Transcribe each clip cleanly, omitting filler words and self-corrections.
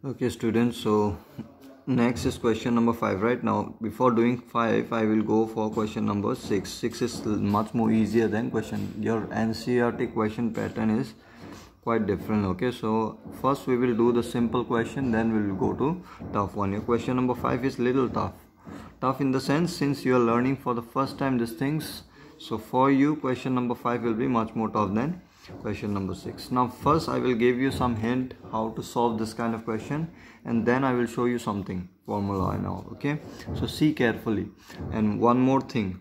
Okay, students, so next is question number 5. Right now, before doing 5, I will go for question number 6. 6 is much more easier than question. Your NCERT question pattern is quite different. Okay, so first we will do the simple question, then we will go to tough one. Your question number 5 is little tough in the sense, since you are learning for the first time these things, so for you question number 5 will be much more tough than question number 6. Now first I will give you some hint how to solve this kind of question, and then I will show you something formula now. Okay, so see carefully. And one more thing,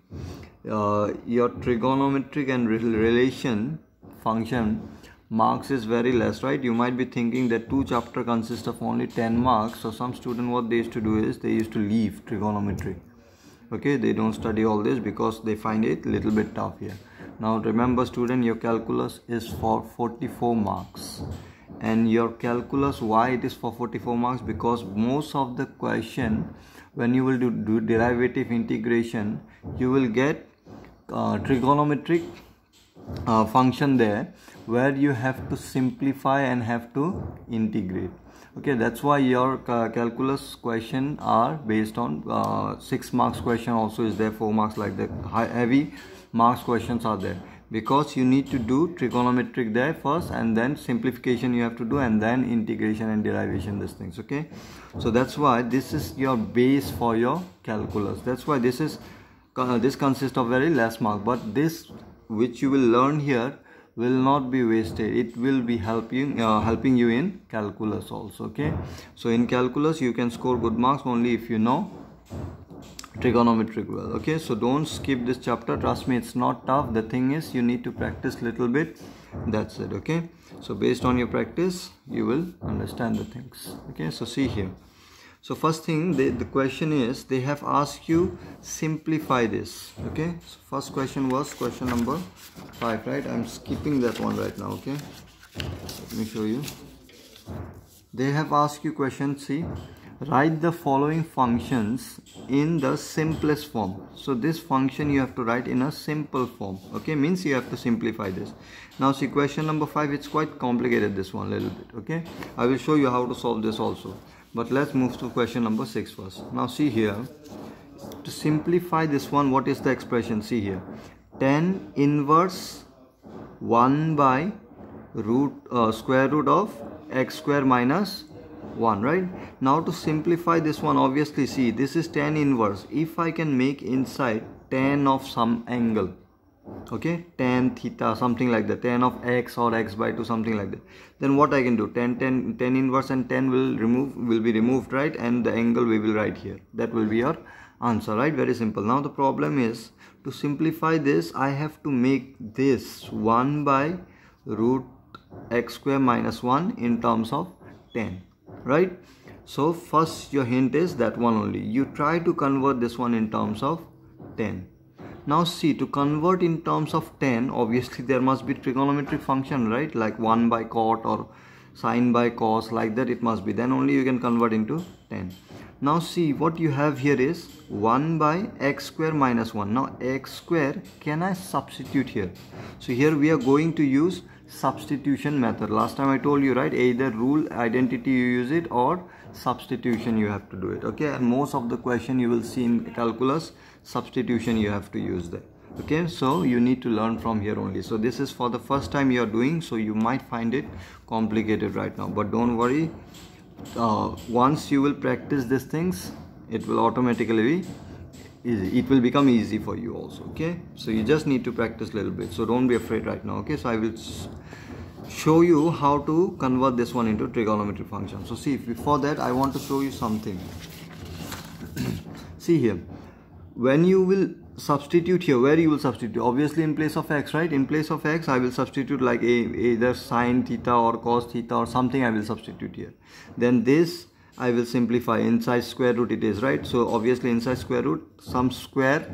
your trigonometric and relation function marks is very less, right? You might be thinking that 2 chapter consists of only 10 marks. So some student, what they used to do is they used to leave trigonometry. Okay, they don't study all this because they find it little bit tough here. Now remember student, your calculus is for 44 marks, and your calculus, why it is for 44 marks? Because most of the question, when you will do derivative integration, you will get trigonometric function there where you have to simplify and have to integrate. Okay, that's why your calculus question are based on 6 marks question also is there, 4 marks, like the heavy marks questions are there, because you need to do trigonometric there first, and then simplification you have to do, and then integration and derivation, these things. Okay, so that's why this is your base for your calculus. That's why this consists of very less mark, but this which you will learn here will not be wasted. It will be helping you in calculus also. Okay, so in calculus you can score good marks only if you know trigonometric well. Okay, so don't skip this chapter. Trust me, it's not tough. The thing is, you need to practice little bit. That's it. Okay, so based on your practice you will understand the things. Okay, so see here. So first thing, the question is, they have asked you simplify this. Okay, so first question was question number 5, right? I'm skipping that one right now. Okay, let me show you. They have asked you question C, write the following functions in the simplest form. So this function you have to write in a simple form. Okay, means you have to simplify this. Now see question number 5, it's quite complicated, this one little bit. Okay, I will show you how to solve this also, but let's move to question number 6 first. Now see here, to simplify this one, what is the expression? See here, tan inverse 1 by square root of x square minus 1, right? Now to simplify this one, obviously see, this is tan inverse. If I can make inside tan of some angle, okay, tan theta, something like that, tan of x or x by 2, something like that, then what I can do, tan inverse and tan will be removed, right? And the angle we will write here. That will be your answer, right? Very simple. Now the problem is, to simplify this, I have to make this 1 by root x square minus 1 in terms of tan, right? So first your hint is that one only. You try to convert this one in terms of tan. Now see, to convert in terms of tan, obviously there must be trigonometric function, right? Like 1 by cot or sine by cos, like that it must be. Then only you can convert into tan. Now see, what you have here is 1 by x square minus 1. Now x square, can I substitute here? So here we are going to use substitution method. Last time I told you, right? Either rule identity you use it, or substitution you have to do it. Okay, and most of the question you will see in calculus, substitution you have to use that. Okay, so you need to learn from here only. So this is for the first time you are doing, so you might find it complicated right now, but don't worry, once you will practice these things, it will automatically be easy. It will become easy for you also. Okay, so you just need to practice a little bit, so don't be afraid right now. Okay, so I will show you how to convert this one into trigonometric function. So see, before that I want to show you something. See here, when you will substitute here, where you will substitute? Obviously in place of x, right? In place of x I will substitute like either sine theta or cos theta or something I will substitute here. Then this I will simplify, inside square root it is, right? So obviously inside square root, some square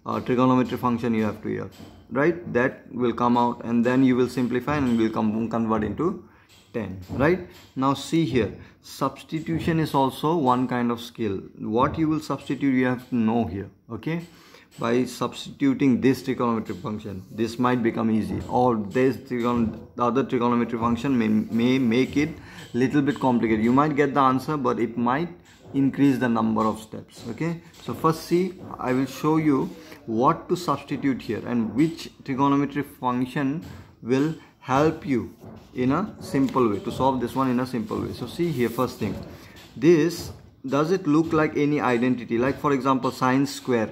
trigonometric function you have to here, right? That will come out, and then you will simplify and will convert into tan, right? Now see here, substitution is also one kind of skill. What you will substitute, you have to know here. Okay, by substituting this trigonometric function, this might become easy, or this the other trigonometric function may make it little bit complicated. You might get the answer, but it might increase the number of steps. Okay, so first see, I will show you what to substitute here and which trigonometry function will help you in a simple way to solve this one in a simple way. So see here, first thing, this, does it look like any identity? Like for example, sine square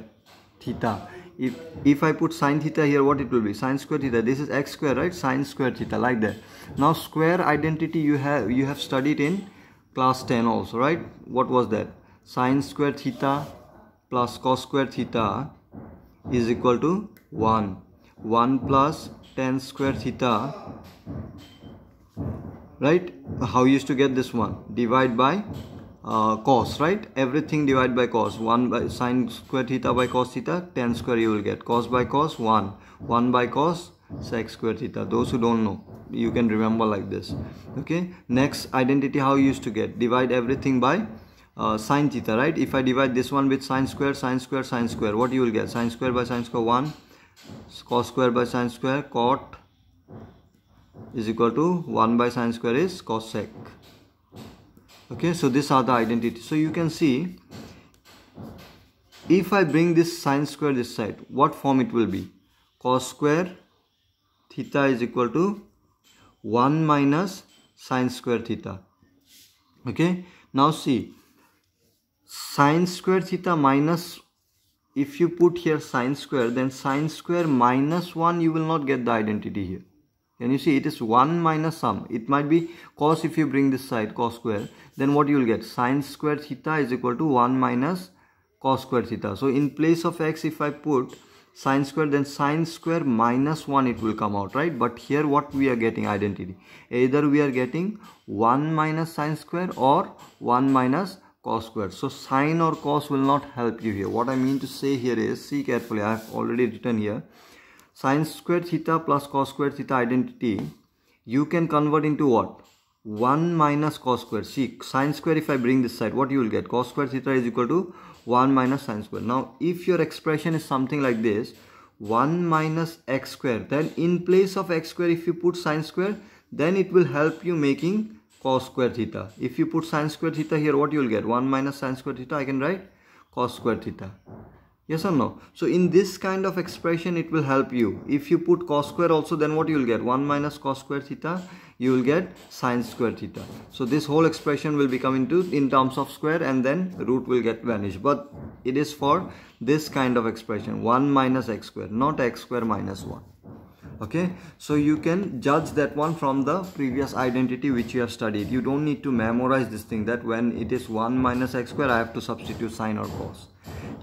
theta. If I put sine theta here, what it will be? Sine square theta. This is x square, right? Sine square theta, like that. Now square identity you have studied in class 10 also, right? What was that? Sine square theta plus cos square theta is equal to 1. 1 plus tan square theta, right? How you used to get this one? Divide by cos, right? Everything divide by cos. 1 by sine square theta by cos theta, tan square you will get. Cos by cos, 1. 1 by cos, sec square theta. Those who don't know, you can remember like this. Okay, next identity, how you used to get? Divide everything by sine theta, right? If I divide this one with sine square, sine square, sine square, what you will get? Sine square by sine square, 1. Cos square by sine square, cot is equal to 1 by sine square is cos sec. Okay, so these are the identities. So you can see, if I bring this sine square this side, what form it will be? Cos square theta is equal to 1 minus sine square theta. Okay, now see, sine square theta minus, if you put here sine square, then sine square minus 1, you will not get the identity here. Can you see? It is 1 minus sum. It might be cos. If you bring this side cos square, then what you will get? Sine square theta is equal to 1 minus cos square theta. So in place of x, if I put sine square, then sine square minus 1 it will come out, right? But here what we are getting identity? Either we are getting 1 minus sine square or 1 minus cos square. So sine or cos will not help you here. What I mean to say here is, see carefully, I have already written here. Sine square theta plus cos square theta identity, you can convert into what? 1 minus cos square. See, sine square, if I bring this side, what you will get? Cos square theta is equal to 1 minus sine square. Now, if your expression is something like this, 1 minus x square, then in place of x square, if you put sine square, then it will help you making cos square theta. If you put sine square theta here, what you will get? 1 minus sine square theta, I can write cos square theta. Yes or no? So in this kind of expression, it will help you. If you put cos square also, then what you will get? 1 minus cos square theta, you will get sine square theta. So this whole expression will become in terms of square, and then root will get vanished. But it is for this kind of expression, 1 minus x square, not x square minus 1. Okay, so you can judge that one from the previous identity which you have studied. You don't need to memorize this thing, that when it is 1 minus x square, I have to substitute sine or cos.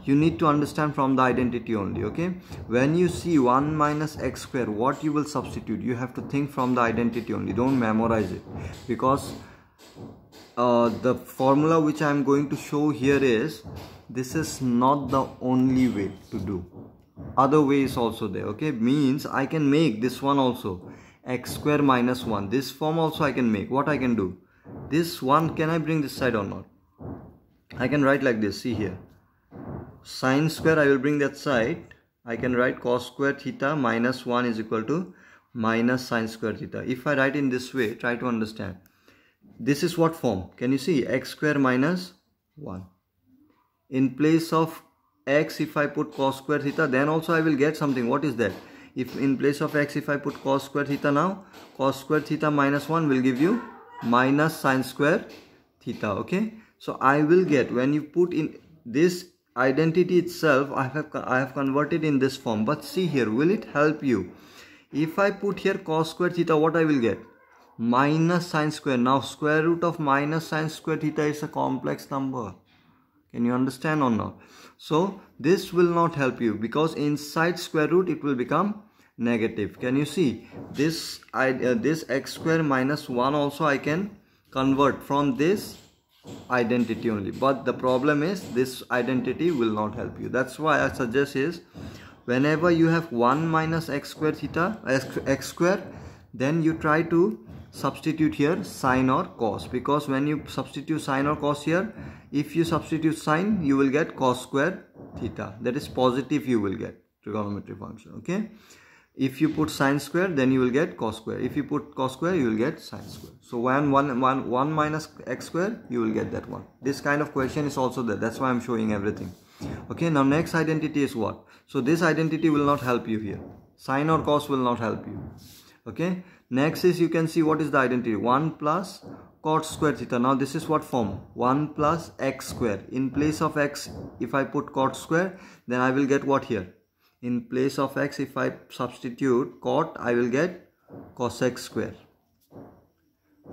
You need to understand from the identity only. Okay, when you see 1 minus x square, what you will substitute? You have to think from the identity only. Don't memorize it, because the formula which I am going to show here is, this is not the only way to do. Other way is also there. Okay, means I can make this one also x square minus 1. This form also I can make. What I can do? This one, can I bring this side or not? I can write like this. See here, sine square, I will bring that side. I can write cos square theta minus 1 is equal to minus sine square theta. If I write in this way, try to understand. This is what form? Can you see? X square minus 1. In place of x, if I put cos square theta, then also I will get something. What is that? If in place of x, if I put cos square theta now, cos square theta minus 1 will give you minus sine square theta. Okay, so I will get, when you put in this identity itself, I have converted in this form. But see here, will it help you? If I put here cos square theta, what I will get? Minus sine square. Now square root of minus sine square theta is a complex number. Can you understand or not? So this will not help you, because inside square root it will become negative. Can you see? This x square minus 1 also I can convert from this identity only. But the problem is, this identity will not help you. That's why I suggest is, whenever you have 1 minus x square theta, x square, then you try to substitute here sine or cos, because when you substitute sine or cos here, if you substitute sine, you will get cos square theta. That is positive, you will get trigonometry function. Okay, If you put sine square, then you will get cos square. If you put cos square, you will get sine square. So 1 minus x square, you will get that one. This kind of question is also there. That's why I'm showing everything. Okay, now next identity is what? So this identity will not help you here. Sine or cos will not help you. Okay, next is, you can see what is the identity. 1 plus cot square theta. Now this is what form? 1 plus x square. In place of x, if I put cot square, then I will get what here? In place of x, if I substitute cot, I will get cos x square.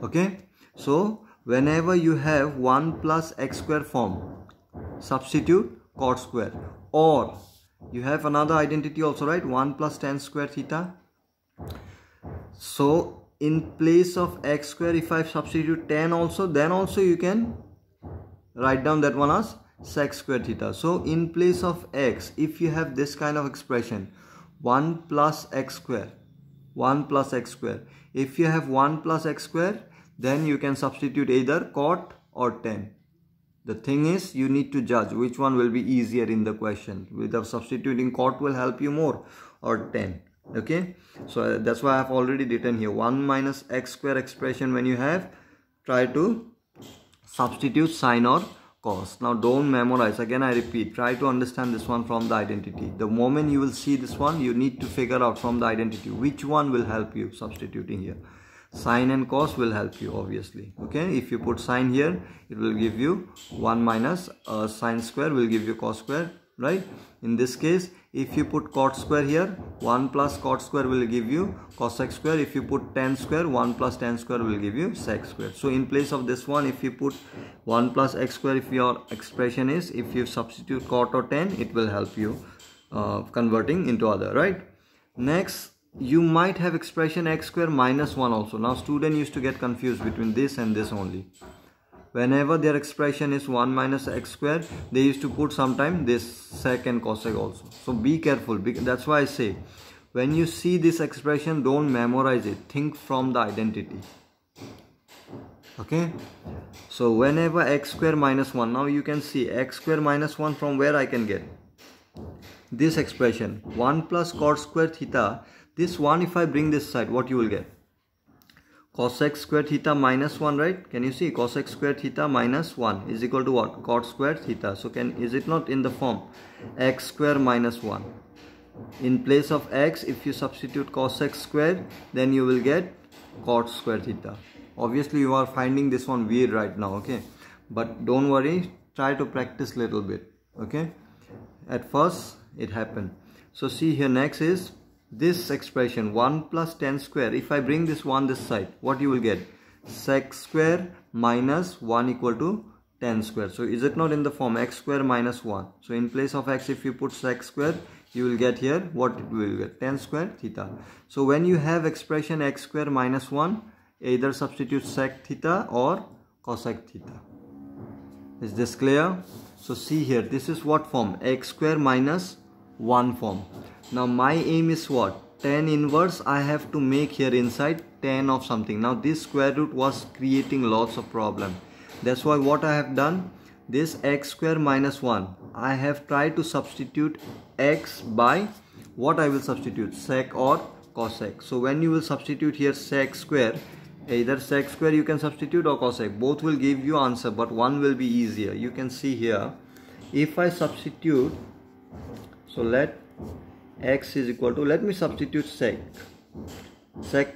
Okay, so whenever you have 1 plus x square form, substitute cot square. Or you have another identity also, right? 1 plus tan square theta. So in place of x square, if I substitute tan also, then also you can write down that one as sec square theta. So in place of x, if you have this kind of expression, 1 plus x square, 1 plus x square. If you have 1 plus x square, then you can substitute either cot or tan. The thing is, you need to judge which one will be easier in the question. Whether substituting cot will help you more or tan. Okay, so that's why I have already written here 1 minus x square expression. When you have, try to substitute sine or cos. Now don't memorize. Again I repeat, try to understand this one from the identity. The moment you will see this one, you need to figure out from the identity which one will help you substituting here. Sine and cos will help you obviously. Okay, if you put sine here, it will give you 1 minus sine square will give you cos square, right? In this case, if you put cot square here, 1 plus cot square will give you cos x square. If you put tan square, 1 plus tan square will give you sec square. So in place of this one, if you put 1 plus x square, if your expression is, if you substitute cot or tan, it will help you converting into other, right? Next, you might have expression x square minus 1 also. Now student used to get confused between this and this only. Whenever their expression is 1 minus x square, they used to put sometime this sec and cosec also. So be careful. That's why I say, when you see this expression, don't memorize it. Think from the identity. Okay. So whenever x square minus 1, now you can see x square minus 1 from where I can get this expression 1 plus cot square theta. This one, if I bring this side, what you will get? Cos x square theta minus 1, right? Can you see? Cos x square theta minus 1 is equal to what? Cot square theta. So is it not in the form x square minus 1? In place of x, if you substitute cos x square, then you will get cot square theta. Obviously you are finding this one weird right now, okay? But don't worry, try to practice little bit, okay? At first it happened. So see here, next is this expression 1 plus tan square. If I bring this one this side, what you will get? Sec square minus 1 equal to tan square. So is it not in the form x square minus 1? So in place of x, if you put sec square, you will get here what it will get? Tan square theta. So when you have expression x square minus 1, either substitute sec theta or cosec theta. Is this clear? So see here, this is what form? X square minus 1 form. Now my aim is what? Tan inverse I have to make here inside tan of something. Now this square root was creating lots of problem. That's why what I have done, this x square minus 1, I have tried to substitute x by what I will substitute? Sec or cosec. So when you will substitute here sec square, either sec square you can substitute or cosec. Both will give you answer, but one will be easier. You can see here, if I substitute, so let x is equal to, let me substitute sec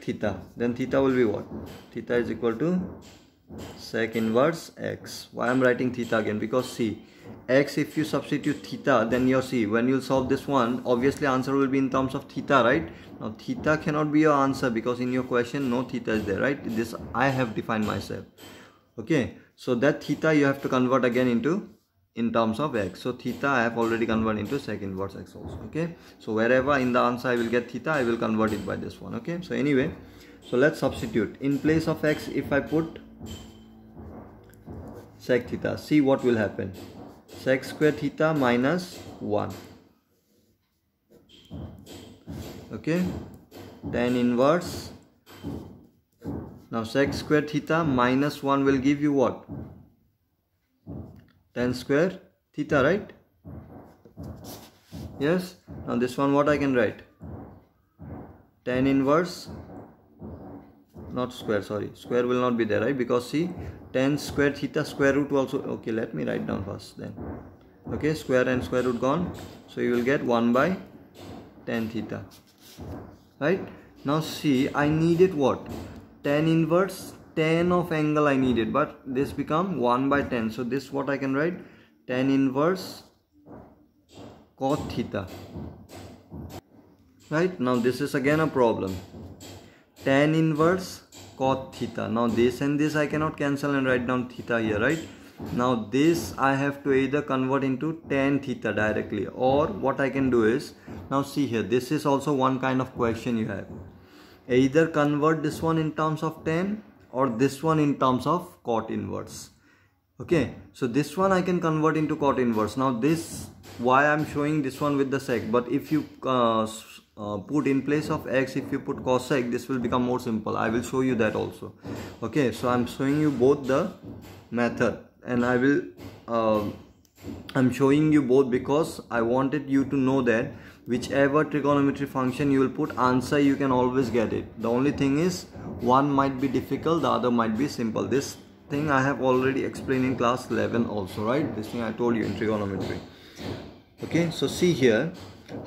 theta, then theta will be what? Theta is equal to sec inverse x. Why I'm writing theta again? Because see, x, if you substitute theta, then you see, when you solve this one, obviously answer will be in terms of theta, right? Now theta cannot be your answer because in your question no theta is there, right? This I have defined myself. Okay, so that theta you have to convert again into in terms of x. So theta I have already converted into sec inverse x also. Okay, so wherever in the answer I will get theta, I will convert it by this one. Okay, so anyway, so let's substitute. In place of x, if I put sec theta, see what will happen? Sec square theta minus 1. Okay, tan inverse. Now sec square theta minus 1 will give you what? Tan square theta, right? Yes. Now this one what I can write? tan inverse, not square, sorry, square will not be there, right? Because see, tan square theta square root also, okay, let me write down first then. Okay, square and square root gone, so you will get 1 by tan theta, right? Now see, I needed what? Tan inverse tan of angle I needed, but this become 1 by tan. So this what I can write, tan inverse cot theta, right? Now this is again a problem, tan inverse cot theta. Now this and this I cannot cancel and write down theta here, right? Now this I have to either convert into tan theta directly, or what I can do is, now see here, this is also one kind of question you have, either convert this one in terms of tan or this one in terms of cot inverse. Okay, so this one I can convert into cot inverse. Now this, why I'm showing this one with the sec, but if you put in place of x, if you put cosec, this will become more simple. I will show you that also. Okay, so I'm showing you both the method, and I will I'm showing you both because I wanted you to know that whichever trigonometry function you will put, answer you can always get it. The only thing is, one might be difficult, the other might be simple. This thing I have already explained in class 11 also, right? This thing I told you in trigonometry. Okay, so see here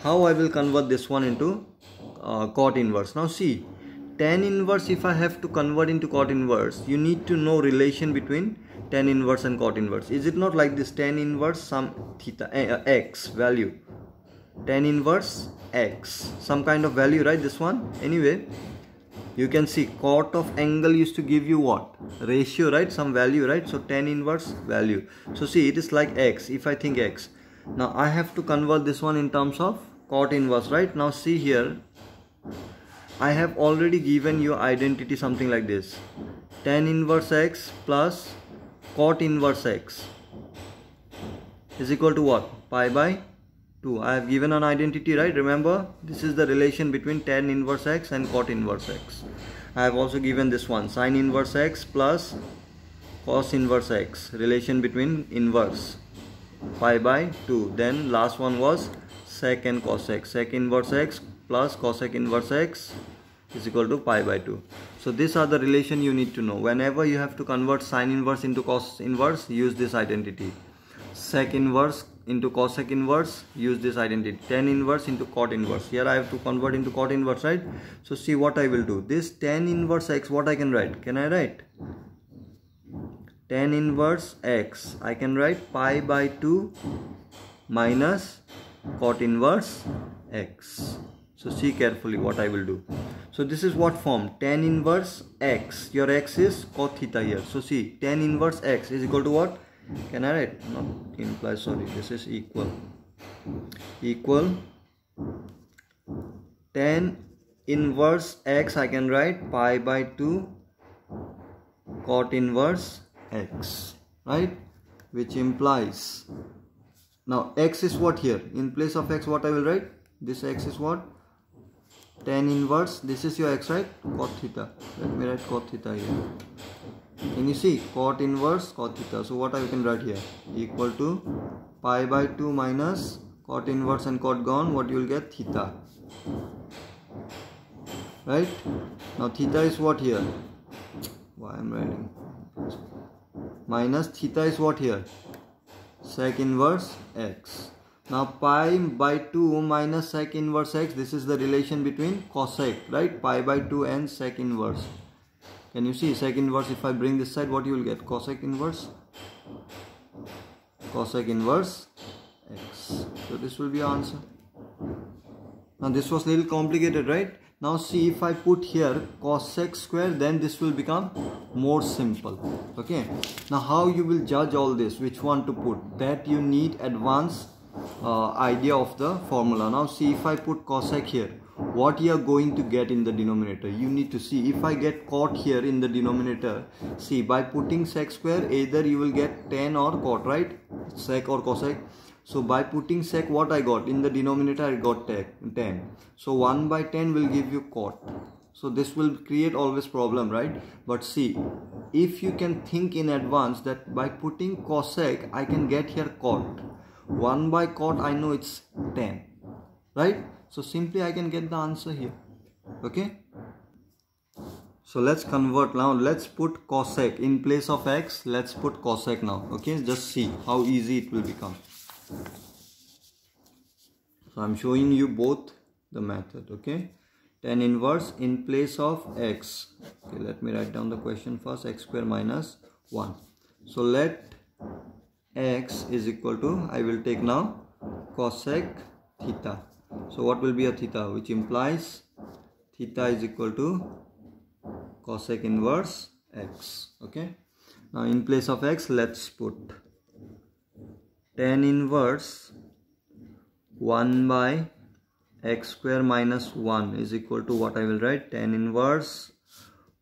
how I will convert this one into cot inverse. Now see, tan inverse, if I have to convert into cot inverse, you need to know relation between tan inverse and cot inverse. Is it not like this, tan inverse some theta x value, tan inverse x, some kind of value, right? This one, anyway, you can see cot of angle used to give you what? Ratio, right? Some value, right? So tan inverse value. So see, it is like x, if I think x. Now I have to convert this one in terms of cot inverse, right? Now see here, I have already given you identity something like this, tan inverse x plus cot inverse x is equal to what? Pi by 2. I have given an identity, right? Remember, this is the relation between tan inverse x and cot inverse x. I have also given this one, sin inverse x plus cos inverse x, relation between inverse, pi by 2. Then last one was sec and cosec, sec inverse x plus cosec inverse x is equal to pi by 2. So these are the relation you need to know. Whenever you have to convert sin inverse into cos inverse, use this identity. Sec inverse into cosec inverse, use this identity. Tan inverse into cot inverse. Here I have to convert into cot inverse, right? So see what I will do. This tan inverse x, what I can write? Can I write? Tan inverse x, I can write pi by 2 minus cot inverse x. So see carefully what I will do. So this is what form, tan inverse x, your x is cot theta here. So see, tan inverse x is equal to what? Can I write? Not implies, sorry, this is equal. Equal tan inverse x, I can write pi by 2 cot inverse x, right? Which implies, now x is what here? In place of x, what I will write? This x is what? Tan inverse, this is your x, right? Cot theta. Let me write cot theta here. Can you see? Cot inverse cot theta. So what I can write here? Equal to pi by 2 minus cot inverse and cot gone. What you will get? Theta. Right? Now theta is what here? Why I am writing? Minus theta is what here? Sec inverse x. Now pi by 2 minus sec inverse x, this is the relation between cosec, right? Pi by 2 and sec inverse. Can you see sec inverse? If I bring this side, what you will get? Cosec inverse. Cosec inverse x. So this will be our answer. Now this was a little complicated, right? Now see, if I put here cosec square, then this will become more simple. Okay. Now how you will judge all this? Which one to put? That you need advanced idea of the formula. Now see, if I put cosec here, what you are going to get in the denominator? You need to see. If I get cot here in the denominator, see, by putting sec square, either you will get tan or cot, right? Sec or cosec. So by putting sec, what I got in the denominator, I got tan. So 1 by 10 will give you cot. So this will create always problem, right? But see, if you can think in advance that by putting cosec, I can get here cot. 1 by cot, I know it's tan, right? So simply I can get the answer here. Okay, so let's convert now. Let's put cosec in place of x. Let's put cosec now. Okay, just see how easy it will become. So I'm showing you both the method. Okay, tan inverse in place of x. Okay, let me write down the question first. X square minus 1. So let x is equal to, I will take now cosec theta. So what will be a theta, which implies theta is equal to cosec inverse x. Okay, now in place of x, let's put tan inverse 1 by x square minus 1 is equal to what I will write, tan inverse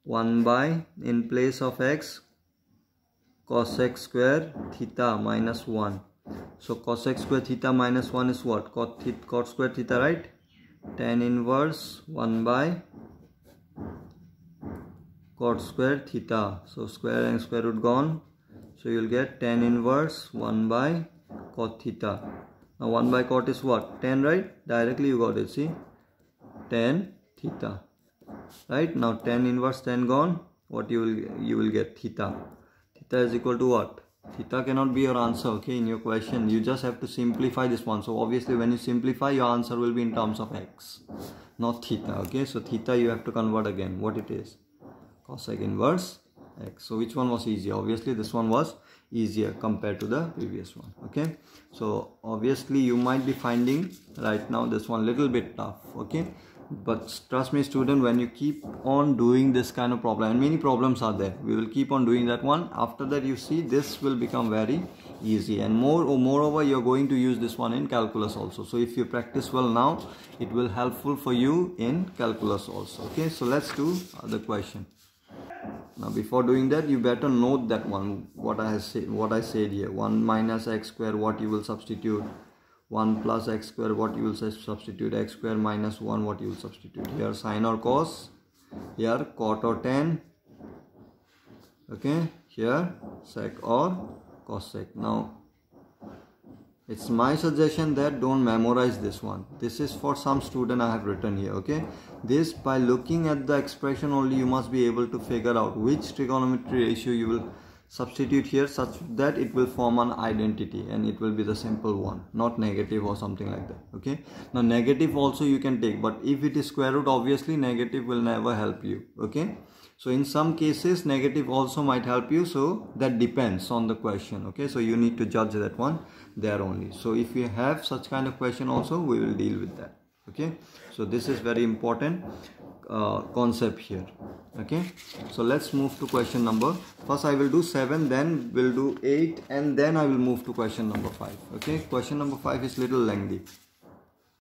1 by, in place of x, cosec square theta minus 1. So cosec square theta minus 1 is what? Cot square theta, right? Tan inverse 1 by cot square theta. So square and square root gone. So you will get tan inverse 1 by cot theta. Now 1 by cot is what? Tan, right? Directly you got it. See? Tan theta. Right? Now tan inverse tan gone. What you will get? Theta. Theta is equal to what? Theta cannot be your answer, okay, in your question. You just have to simplify this one. So obviously when you simplify, your answer will be in terms of x, not theta. Okay, so theta you have to convert again. What it is? Cosec inverse x. So which one was easier? Obviously this one was easier compared to the previous one. Okay, so obviously you might be finding right now this one little bit tough. Okay, but trust me student, when you keep on doing this kind of problem, and many problems are there, we will keep on doing that one. After that, you see this will become very easy, and moreover you're going to use this one in calculus also. So if you practice well now, it will helpful for you in calculus also. Okay, so let's do the question. Now before doing that, you better note that one, what I said here. 1 minus x square, what you will substitute. 1 plus x square, what you will substitute. X square minus 1, what you will substitute. Here sine or cos, here cot or tan. Okay, here sec or cosec. Now it's my suggestion that don't memorize this one. This is for some student I have written here. Okay, this, by looking at the expression only, you must be able to figure out which trigonometry ratio you will substitute here, such that it will form an identity, and it will be the simple one, not negative or something like that. Okay, now negative also you can take, but if it is square root, obviously negative will never help you. Okay, so in some cases negative also might help you, so that depends on the question. Okay, so you need to judge that one there only. So if you have such kind of question also, we will deal with that. Okay, so this is very important concept here. Okay, so let's move to question number. First I will do 7, then we'll do 8, and then I will move to question number 5. Okay, question number 5 is little lengthy.